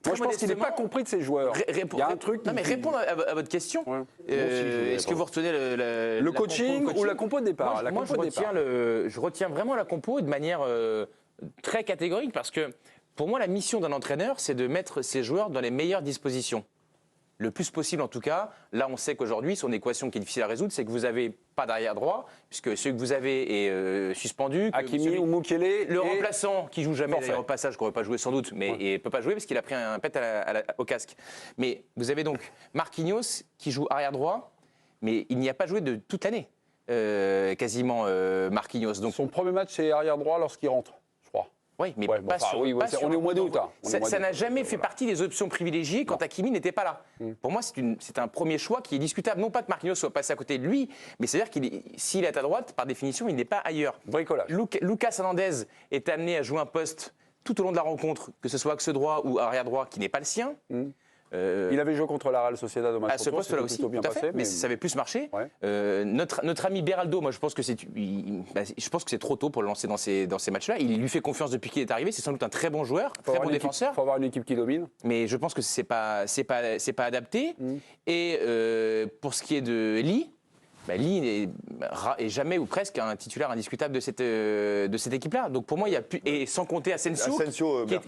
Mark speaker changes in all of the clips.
Speaker 1: Moi, je pense qu'il n'est pas compris de ses joueurs. Il y a un truc.
Speaker 2: Non, mais répondre à votre question. Ouais. Est-ce que vous retenez
Speaker 1: le coaching ou la compo de départ?
Speaker 2: Moi, je retiens vraiment la compo de manière très catégorique parce que pour moi, la mission d'un entraîneur, c'est de mettre ses joueurs dans les meilleures dispositions. Le plus possible en tout cas. Là, on sait qu'aujourd'hui, son équation qui est difficile à résoudre, c'est que vous n'avez pas d'arrière droit, puisque celui que vous avez est suspendu.
Speaker 1: Hakimi ou Mukele.
Speaker 2: Le remplaçant, qui joue jamais d'ailleurs au passage, qui n'aurait pas joué sans doute, mais il ne peut pas jouer parce qu'il a pris un pet au casque. Mais vous avez donc Marquinhos qui joue arrière droit, mais il n'y a pas joué de toute l'année, quasiment Marquinhos. Donc,
Speaker 1: son premier match, c'est arrière droit lorsqu'il rentre.
Speaker 2: Oui, mais pas sur,
Speaker 1: on est au mois d'août.
Speaker 2: Ça n'a jamais fait partie des options privilégiées quand Hakimi n'était pas là. Pour moi, c'est un premier choix qui est discutable. Non pas que Marquinhos soit passé à côté de lui, mais c'est-à-dire qu'il s'il est à droite, par définition, il n'est pas ailleurs.
Speaker 1: Bricolage.
Speaker 2: Lucas Hernandez est amené à jouer un poste tout au long de la rencontre, que ce soit axe droit ou arrière droit, qui n'est pas le sien.
Speaker 1: Il avait joué contre la Real Sociedad au match.
Speaker 2: À ce poste-là aussi, bien tout à fait, mais ça avait plus marché. Ouais. Notre ami Beraldo, moi je pense que c'est trop tôt pour le lancer dans ces matchs-là. Il lui fait confiance depuis qu'il est arrivé. C'est sans doute un très bon joueur, très bon défenseur.
Speaker 1: Il faut avoir une équipe qui domine.
Speaker 2: Mais je pense que c'est pas adapté. Et pour ce qui est de Lee. Lee est jamais ou presque un titulaire indiscutable de cette équipe-là. Donc pour moi, il y a plus, et sans compter Asensio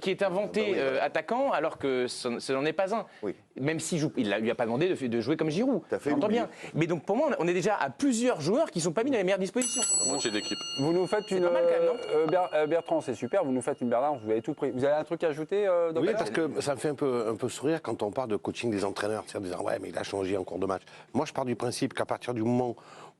Speaker 2: qui est inventé attaquant alors que ce n'en est pas un. Oui. Même s'il lui a pas demandé de jouer comme Giroud. J'entends bien. Mais donc pour moi, on est déjà à plusieurs joueurs qui sont pas mis dans les meilleures dispositions.
Speaker 3: Moitié d'équipe.
Speaker 1: Vous nous faites une. Bertrand, c'est super. Vous nous faites une Bernard. Vous avez tout pris. Vous avez un truc à ajouter
Speaker 4: Oui, parce que ça me fait un peu sourire quand on parle de coaching des entraîneurs, c'est-à-dire disant ouais, mais il a changé en cours de match. Moi, je pars du principe qu'à partir du moment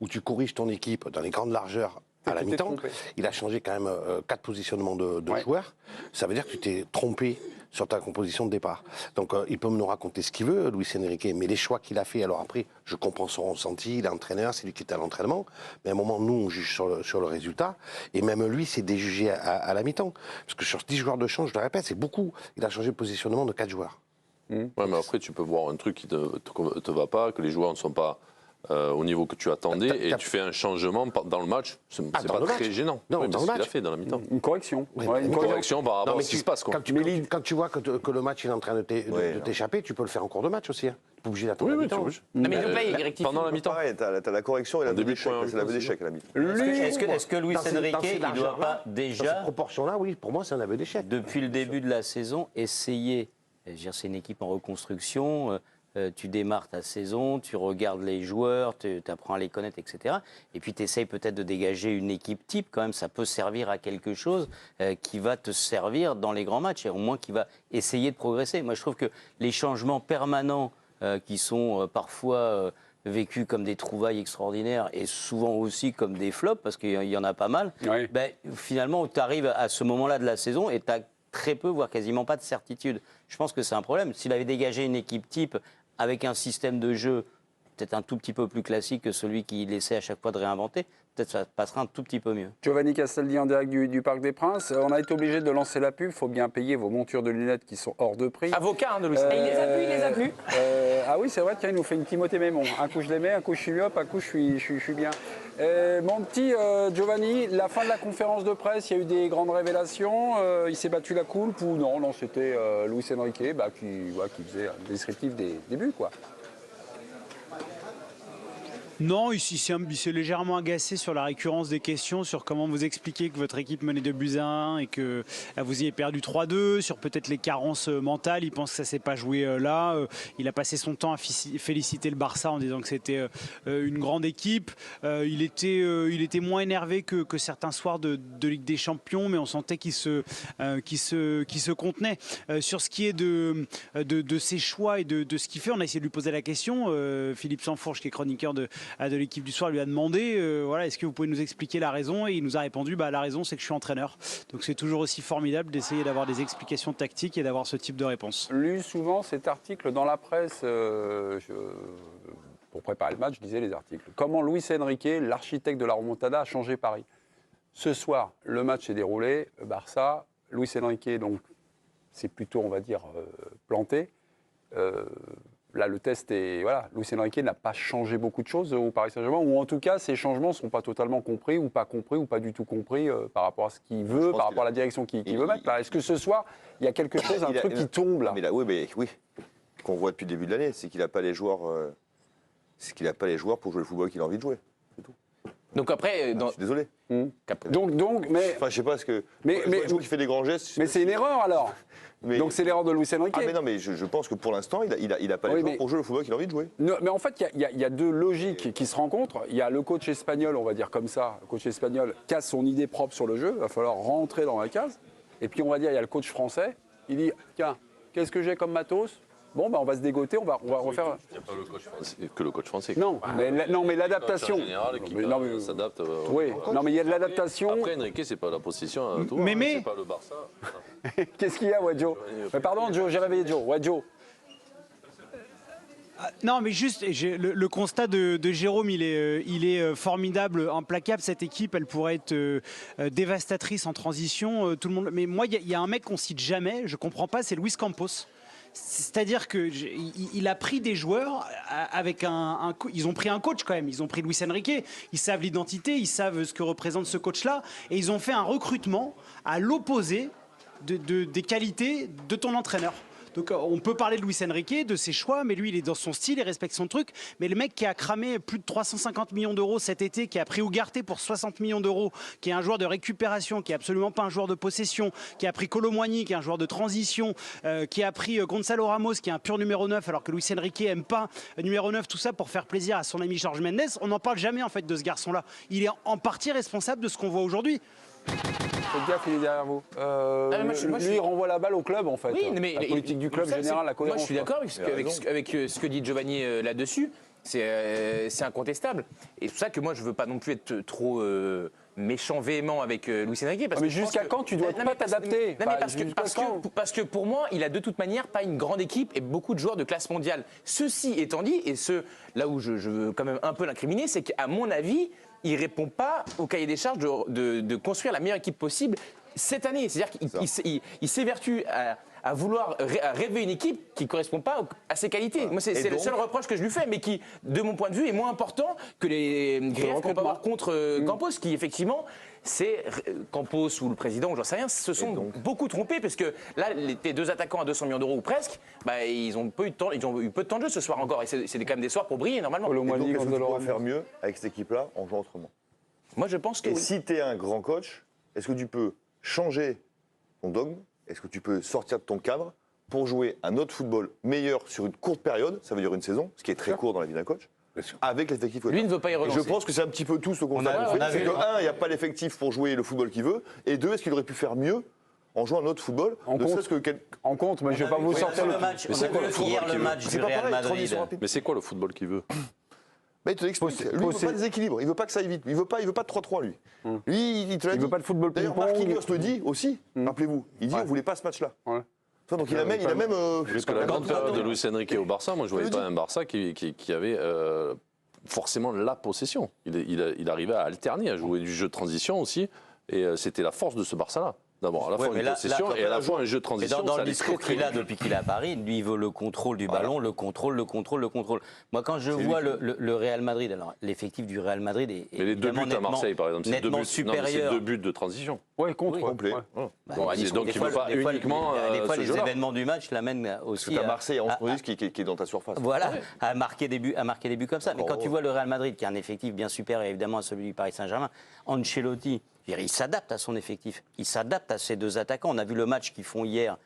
Speaker 4: où tu corriges ton équipe dans les grandes largeurs à la mi-temps, il a changé quand même 4 positionnements de joueurs. Ça veut dire que tu t'es trompé sur ta composition de départ. Donc il peut nous raconter ce qu'il veut, Luis Enrique, mais les choix qu'il a fait, alors après, je comprends son ressenti, il est entraîneur, c'est lui qui est à l'entraînement, mais à un moment, nous, on juge sur le résultat, et même lui, c'est déjugé à la mi-temps. Parce que sur 10 joueurs de change, je le répète, c'est beaucoup. Il a changé de positionnement de 4 joueurs.
Speaker 3: Ouais, mais après, tu peux voir un truc qui ne te va pas, que les joueurs ne sont pas au niveau que tu attendais, et tu fais un changement dans le match, c'est pas très gênant.
Speaker 4: Non,
Speaker 3: oui,
Speaker 4: dans le match.
Speaker 3: Il a fait dans la mi-temps.
Speaker 1: Une correction.
Speaker 3: Une correction par rapport à ce qui se passe.
Speaker 4: Quand tu vois que le match est en train de t'échapper, tu peux le faire en cours de match aussi. Tu n'es pas obligé d'attendre la mi-temps.
Speaker 2: Non, mais il rectifie.
Speaker 3: Pendant la mi-temps.
Speaker 5: Tu as la correction et la début d'échec. C'est l'aveu d'échec à la mi-temps.
Speaker 6: Est-ce que Luis Enrique, il ne doit pas déjà,
Speaker 4: dans cette proportion-là, oui, pour moi, c'est un aveu d'échec.
Speaker 6: Depuis le début de la saison, essayer, c'est une équipe en reconstruction, tu démarres ta saison, tu regardes les joueurs, tu apprends à les connaître, etc. Et puis tu essayes peut-être de dégager une équipe type, quand même, ça peut servir à quelque chose qui va te servir dans les grands matchs, et au moins qui va essayer de progresser. Moi, je trouve que les changements permanents qui sont parfois vécus comme des trouvailles extraordinaires et souvent aussi comme des flops, parce qu'il y en a pas mal, finalement, tu arrives à ce moment-là de la saison et tu as très peu, voire quasiment pas de certitude. Je pense que c'est un problème. S'il avait dégagé une équipe type avec un système de jeu peut-être un tout petit peu plus classique que celui qu'il essaie à chaque fois de réinventer, peut-être ça passera un tout petit peu mieux.
Speaker 1: Giovanni Castaldi en direct du Parc des Princes. On a été obligé de lancer la pub. Il faut bien payer vos montures de lunettes qui sont hors de prix.
Speaker 2: Avocat de Luis.
Speaker 7: Il les a plus.
Speaker 1: Ah oui, c'est vrai, tiens, il nous fait une Timothée Mémon. Un coup je les mets, un coup je suis myope, un coup je suis bien. Mon petit Giovanni, la fin de la conférence de presse, il y a eu des grandes révélations. Il s'est battu la coulpe ou non? Non, c'était Luis Enrique qui faisait un descriptif des buts, quoi.
Speaker 8: Non, il s'est légèrement agacé sur la récurrence des questions, sur comment vous expliquer que votre équipe menait 2-1 et que vous y avez perdu 3-2, sur peut-être les carences mentales. Il pense que ça ne s'est pas joué là. Il a passé son temps à féliciter le Barça en disant que c'était une grande équipe. Il était moins énervé que certains soirs de Ligue des Champions, mais on sentait qu'il se contenait. Sur ce qui est de ses choix et de ce qu'il fait, on a essayé de lui poser la question. Philippe Sansfourche, qui est chroniqueur de l'équipe du soir, lui a demandé est-ce que vous pouvez nous expliquer la raison, et il nous a répondu la raison, c'est que je suis entraîneur. Donc c'est toujours aussi formidable d'essayer d'avoir des explications tactiques et d'avoir ce type de réponse.
Speaker 1: Lu souvent cet article dans la presse, pour préparer le match, je lisais les articles. Comment Luis Enrique, l'architecte de la remontada, a changé Paris. Ce soir, le match s'est déroulé, Barça, Luis Enrique, donc c'est plutôt, on va dire, planté. là, le test est. Voilà, Luis Enrique n'a pas changé beaucoup de choses au Paris Saint-Germain, ou en tout cas, ces changements ne sont pas totalement compris, ou pas du tout compris par rapport à ce qu'il veut, par rapport à la direction qu'il veut mettre. Est-ce que ce soir, il y a quelque chose, un truc qui tombe là?
Speaker 5: Oui, qu'on voit depuis le début de l'année, c'est qu'il n'a pas les joueurs. Pour jouer le football qu'il a envie de jouer. C'est tout.
Speaker 2: Donc après,
Speaker 5: Je suis désolé.
Speaker 1: Donc, mais.
Speaker 5: Enfin, je sais pas ce que.
Speaker 1: Mais
Speaker 5: un joueur qui fait des grands gestes.
Speaker 1: Mais c'est une erreur alors. Donc c'est l'erreur de Luis Enrique.
Speaker 5: Ah mais non, mais je pense que pour l'instant, il a pas les joueurs pour jouer le football qu'il a envie de jouer.
Speaker 1: Non, mais en fait, il y a deux logiques qui se rencontrent. Il y a le coach espagnol, on va dire comme ça, le coach espagnol casse son idée propre sur le jeu, il va falloir rentrer dans la case. Et puis on va dire, il y a le coach français, il dit, tiens, qu'est-ce que j'ai comme matos? Bon, on va se dégoter, on va refaire.
Speaker 3: Il n'y a pas que le coach français.
Speaker 1: Non, mais l'adaptation.
Speaker 3: En général, qui s'adapte.
Speaker 1: Oui, non, mais il y a de l'adaptation.
Speaker 3: Après, Enrique, c'est pas la position à toi. C'est pas le Barça.
Speaker 1: Qu'est-ce qu'il y a, ouais, Joe? Pardon, Joe, j'ai réveillé Joe. Ouais, Joe.
Speaker 8: Non, mais juste, le constat de Jérôme, il est formidable, implacable. Cette équipe, elle pourrait être dévastatrice en transition. Tout le monde. Mais moi, il y a un mec qu'on cite jamais, je comprends pas, c'est Luis Campos. C'est-à-dire qu'il a pris des joueurs avec ils ont pris un coach quand même, ils ont pris Luis Enrique, ils savent l'identité, ils savent ce que représente ce coach-là, et ils ont fait un recrutement à l'opposé des qualités de ton entraîneur. Donc on peut parler de Luis Enrique, de ses choix, mais lui il est dans son style, il respecte son truc. Mais le mec qui a cramé plus de 350 millions d'euros cet été, qui a pris Ugarte pour 60 millions d'euros, qui est un joueur de récupération, qui est absolument pas un joueur de possession, qui a pris Kolo Muani, qui est un joueur de transition, qui a pris Gonzalo Ramos, qui est un pur numéro 9, alors que Luis Enrique aime pas numéro 9, tout ça pour faire plaisir à son ami Jorge Mendes. On n'en parle jamais en fait de ce garçon-là. Il est en partie responsable de ce qu'on voit aujourd'hui.
Speaker 1: Faites gaffe, il est derrière vous. Lui, il renvoie la balle au club, en fait.
Speaker 2: Oui, mais
Speaker 1: la politique du club général, la cohérence.
Speaker 2: Moi, je suis d'accord avec ce que dit Giovanni là-dessus. C'est incontestable. Et c'est pour ça que moi, je veux pas non plus être trop méchant, véhément avec Luis Enrique.
Speaker 1: Mais jusqu'à quand tu dois pas t'adapter?
Speaker 2: Parce que pour moi, il a de toute manière pas une grande équipe et beaucoup de joueurs de classe mondiale. Ceci étant dit, et là où je veux quand même un peu l'incriminer, c'est qu'à mon avis, il ne répond pas au cahier des charges de construire la meilleure équipe possible cette année. C'est-à-dire qu'il s'évertue à vouloir rêver une équipe qui ne correspond pas à ses qualités. Moi, c'est le seul reproche que je lui fais, mais qui, de mon point de vue, est moins important que les griefs qu'on peut avoir contre Campos, qui, effectivement, c'est Campos ou le président, j'en sais rien, se sont beaucoup trompés, parce que là, les deux attaquants à 200 millions d'euros ou presque, ils ont eu peu de temps de jeu ce soir encore, et c'est quand même des soirs pour briller, normalement.
Speaker 5: Est-ce que tu dois faire mieux avec cette équipe-là en jouant autrement?
Speaker 2: Moi, je pense que
Speaker 5: si tu es un grand coach, est-ce que tu peux changer ton dogme? Est-ce que tu peux sortir de ton cadre pour jouer un autre football meilleur sur une courte période, ça veut dire une saison, ce qui est très court dans la vie d'un coach, avec l'effectif?
Speaker 2: Lui ne veut pas y renoncer.
Speaker 5: Je pense que c'est un petit peu tout ce qu'on a fait. C'est que, un, il n'y a pas l'effectif pour jouer le football qu'il veut, et deux, est-ce qu'il aurait pu faire mieux en jouant un autre football?
Speaker 1: En compte, mais je ne vais pas vous sortir
Speaker 6: le match. Hier, le match du Real Madrid.
Speaker 3: Mais c'est quoi le football qu'il veut?
Speaker 5: Mais il te l'explique. Lui, il ne veut pas de déséquilibre. Il ne veut pas que ça aille vite. Il ne veut pas de 3-3, lui. Lui, il te l'a dit.
Speaker 1: Il veut pas de football
Speaker 5: D'ailleurs, Marquinhos le dit aussi. Rappelez-vous. Il dit on ne voulait pas ce match-là. Donc il a même.
Speaker 3: Jusqu'à la grande période de Luis Enrique au Barça, moi je ne voyais pas un Barça qui avait forcément la possession. Il arrivait à alterner, à jouer du jeu de transition aussi. Et c'était la force de ce Barça-là. D'abord, à la fois une possession et à la fois un jeu de transition.
Speaker 6: Dans le discours qu'il a depuis qu'il est à Paris, lui, il veut le contrôle du ballon, le contrôle. Moi, quand je vois le Real Madrid, alors l'effectif du Real Madrid est
Speaker 3: mais les deux buts à Marseille, par exemple, c'est deux buts de transition.
Speaker 1: Oui, complet.
Speaker 3: Donc il ne veut pas uniquement.
Speaker 6: Des fois, les événements du match l'amènent aussi.
Speaker 5: Parce que Marseille, qui est dans ta surface.
Speaker 6: Voilà, à marquer des buts comme ça. Mais quand tu vois le Real Madrid, qui a un effectif bien supérieur évidemment à celui du Paris Saint-Germain, Ancelotti, il s'adapte à son effectif, il s'adapte à ces deux attaquants. On a vu le match qu'ils font hier,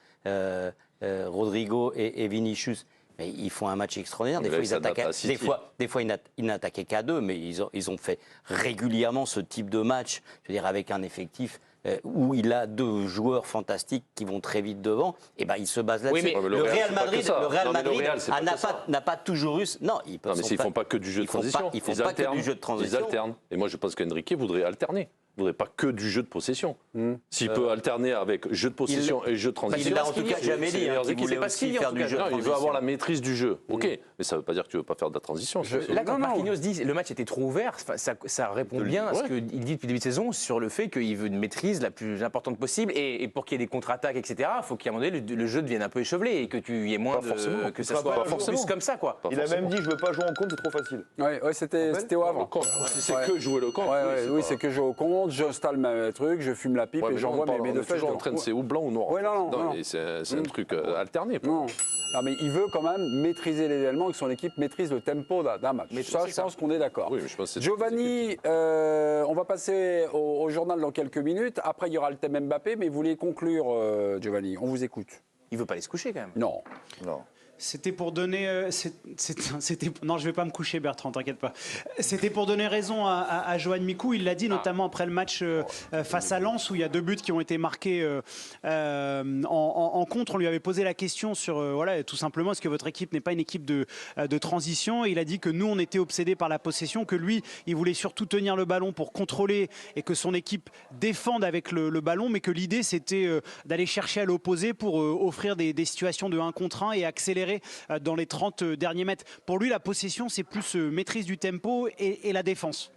Speaker 6: Rodrigo et Vinicius. Mais ils font un match extraordinaire. Des fois, ils n'attaquaient qu'à deux, mais ils ont fait régulièrement ce type de match, je veux dire, avec un effectif où il a deux joueurs fantastiques qui vont très vite devant. Et ben, il se base là-dessus.
Speaker 3: Oui,
Speaker 6: le Real Madrid n'a pas toujours eu. Non,
Speaker 3: mais ils ne font pas que du jeu de transition.
Speaker 6: Ils font pas que du jeu de transition.
Speaker 3: Ils alternent. Et moi, je pense qu'Enrique voudrait alterner. ne voudrait pas que du jeu de possession. S'il peut alterner avec jeu de possession et jeu de transition,
Speaker 6: il l'a en tout cas jamais dit, hein, qu'il voulait
Speaker 2: pas ce qu'il
Speaker 6: aussi
Speaker 2: dit, en
Speaker 6: faire
Speaker 2: tout
Speaker 6: du
Speaker 2: cas.
Speaker 6: jeu de
Speaker 3: non, il veut
Speaker 6: transition.
Speaker 3: avoir la maîtrise du jeu. Ok, mais ça ne veut pas dire que tu ne veux pas faire de la transition.
Speaker 2: Là, quand
Speaker 1: Non, non.
Speaker 2: Marquinhos dit le match était trop ouvert, ça répond bien à ce qu'il dit depuis le début de saison sur le fait qu'il veut une maîtrise la plus importante possible. Et pour qu'il y ait des contre-attaques, etc., il faut qu'à un moment donné, le jeu devienne un peu échevelé et que tu y aies moins
Speaker 3: Pas forcément.
Speaker 2: que ça
Speaker 5: Pas
Speaker 2: soit
Speaker 5: forcément.
Speaker 2: plus comme ça, quoi.
Speaker 3: Pas
Speaker 5: Il a
Speaker 3: forcément.
Speaker 5: même dit je veux pas jouer en compte, c'est trop facile.
Speaker 1: Ouais, c'était au Havre.
Speaker 3: Si c'est
Speaker 1: Ouais.
Speaker 3: que jouer le camp,
Speaker 1: Oui, c'est que je joue au compte, j'installe ma truc, je fume la pipe et j'envoie mes deux flèches.
Speaker 3: en train de c'est ou blanc ou noir.
Speaker 1: Ouais, non, non.
Speaker 3: et c'est un truc alterné.
Speaker 1: Non. Non, mais il veut quand même maîtriser les éléments, que son équipe maîtrise le tempo d'un match.
Speaker 2: Mais
Speaker 1: Ça,
Speaker 2: c'est
Speaker 1: je
Speaker 2: ça.
Speaker 1: pense qu'on est d'accord.
Speaker 3: Oui, mais je pense que c'est
Speaker 1: Giovanni, on va passer au journal dans quelques minutes. Après, il y aura le thème Mbappé, mais vous voulez conclure, Giovanni. On vous écoute.
Speaker 2: Il veut pas aller se coucher, quand même.
Speaker 1: Non.
Speaker 5: Non.
Speaker 8: C'était pour donner. Non, je vais pas me coucher, Bertrand, t'inquiète pas. C'était pour donner raison à Johan Mikou. Il l'a dit notamment après le match face à Lens, où il y a 2 buts qui ont été marqués en contre. On lui avait posé la question sur, voilà, tout simplement, est-ce que votre équipe n'est pas une équipe de transition? Et il a dit que nous, on était obsédés par la possession, que lui, il voulait surtout tenir le ballon pour contrôler et que son équipe défende avec le ballon, mais que l'idée, c'était d'aller chercher à l'opposé pour offrir des situations de 1 contre 1 et accélérer dans les 30 derniers mètres. Pour lui, la possession, c'est plus maîtrise du tempo et la défense.